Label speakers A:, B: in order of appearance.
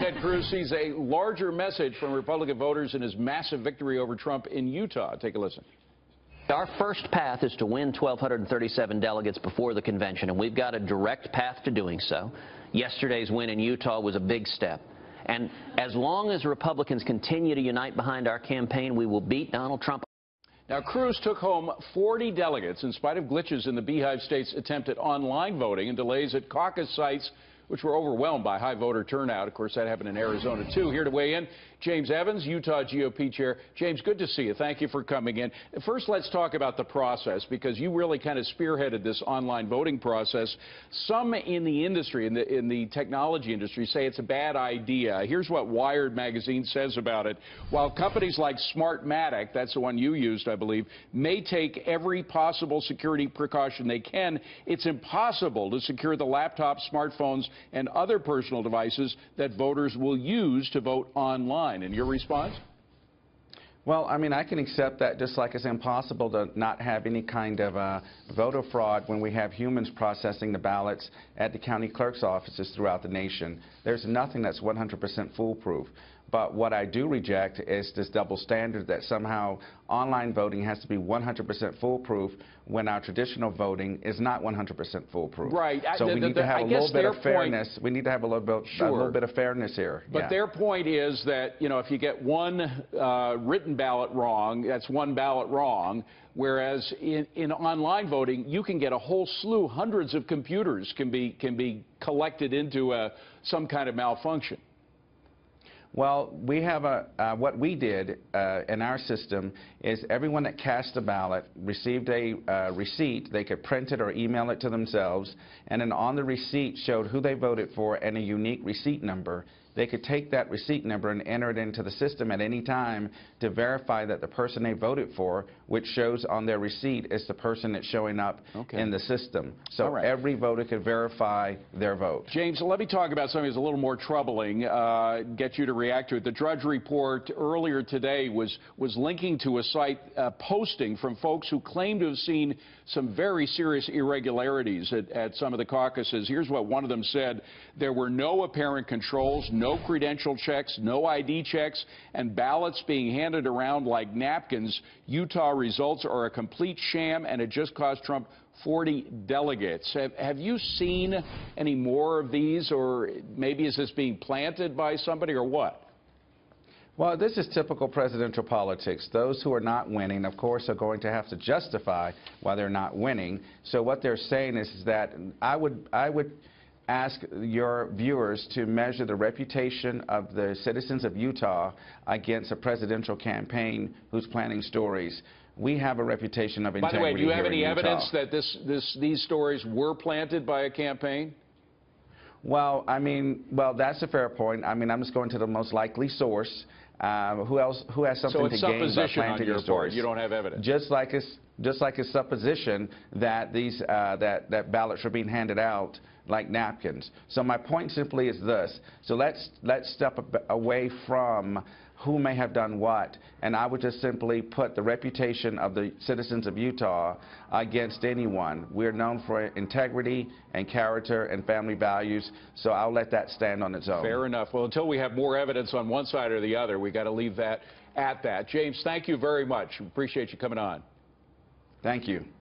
A: Ted Cruz sees a larger message from Republican voters in his massive victory over Trump in Utah. Take a listen.
B: Our first path is to win 1,237 delegates before the convention, and we've got a direct path to doing so. Yesterday's win in Utah was a big step. And as long as Republicans continue to unite behind our campaign, we will beat Donald Trump.
A: Now, Cruz took home 40 delegates in spite of glitches in the Beehive State's attempt at online voting and delays at caucus sites, which were overwhelmed by high voter turnout. Of course, that happened in Arizona, too. Here to weigh in, James Evans, Utah GOP Chair. James, good to see you. Thank you for coming in. First, let's talk about the process, because you really kind of spearheaded this online voting process. Some in the industry, in the technology industry, say it's a bad idea. Here's what Wired magazine says about it. While companies like Smartmatic, that's the one you used, I believe, may take every possible security precaution they can, it's impossible to secure the laptops, smartphones, and other personal devices that voters will use to vote online. And your response?
C: Well, I mean, I can accept that, just like it's impossible to not have any kind of voter fraud when we have humans processing the ballots at the county clerk's offices throughout the nation. There's nothing that's 100% foolproof. But what I do reject is this double standard that somehow online voting has to be 100% foolproof when our traditional voting is not 100% foolproof.
A: Right.
C: So we need to have a little bit of fairness. We need to have a little bit of fairness here.
A: But their point is that, you know, if you get one written ballot wrong, that's one ballot wrong. Whereas in online voting, you can get a whole slew, hundreds of computers can be collected into some kind of malfunction.
C: Well, we have what we did in our system is everyone that cast a ballot received a receipt. They could print it or email it to themselves, and then on the receipt showed who they voted for and a unique receipt number. They could take that receipt number and enter it into the system at any time to verify that the person they voted for, which shows on their receipt, is the person that's showing up in the system. So every voter could verify their vote.
A: James, let me talk about something that's a little more troubling, get you to react to it. The Drudge Report earlier today was linking to a site posting from folks who claim to have seen some very serious irregularities at some of the caucuses. Here's what one of them said. There were no apparent controls, no credential checks, no ID checks, and ballots being handed around like napkins. Utah results are a complete sham, and it just cost Trump 40 delegates. Have you seen any more of these, or maybe is this being planted by somebody, or what?
C: Well, this is typical presidential politics. Those who are not winning, of course, are going to have to justify why they're not winning. So what they're saying is that I would ask your viewers to measure the reputation of the citizens of Utah against a presidential campaign who's planning stories. We have a reputation of integrity.
A: By the way, do you have any
C: Utah.
A: evidence that these stories were planted by a campaign?
C: Well, I mean, that's a fair point. I mean, I'm just going to the most likely source. Who has something to gain by planting your stories?
A: You don't have evidence.
C: Just like a supposition that these that ballots are being handed out like napkins. So my point simply is this. So let's step away from who may have done what, and I would just simply put the reputation of the citizens of Utah against anyone. We're known for integrity and character and family values, so I'll let that stand on its own.
A: Fair enough. Well, until we have more evidence on one side or the other, we've got to leave that at that. James, thank you very much. Appreciate you coming on.
C: Thank you.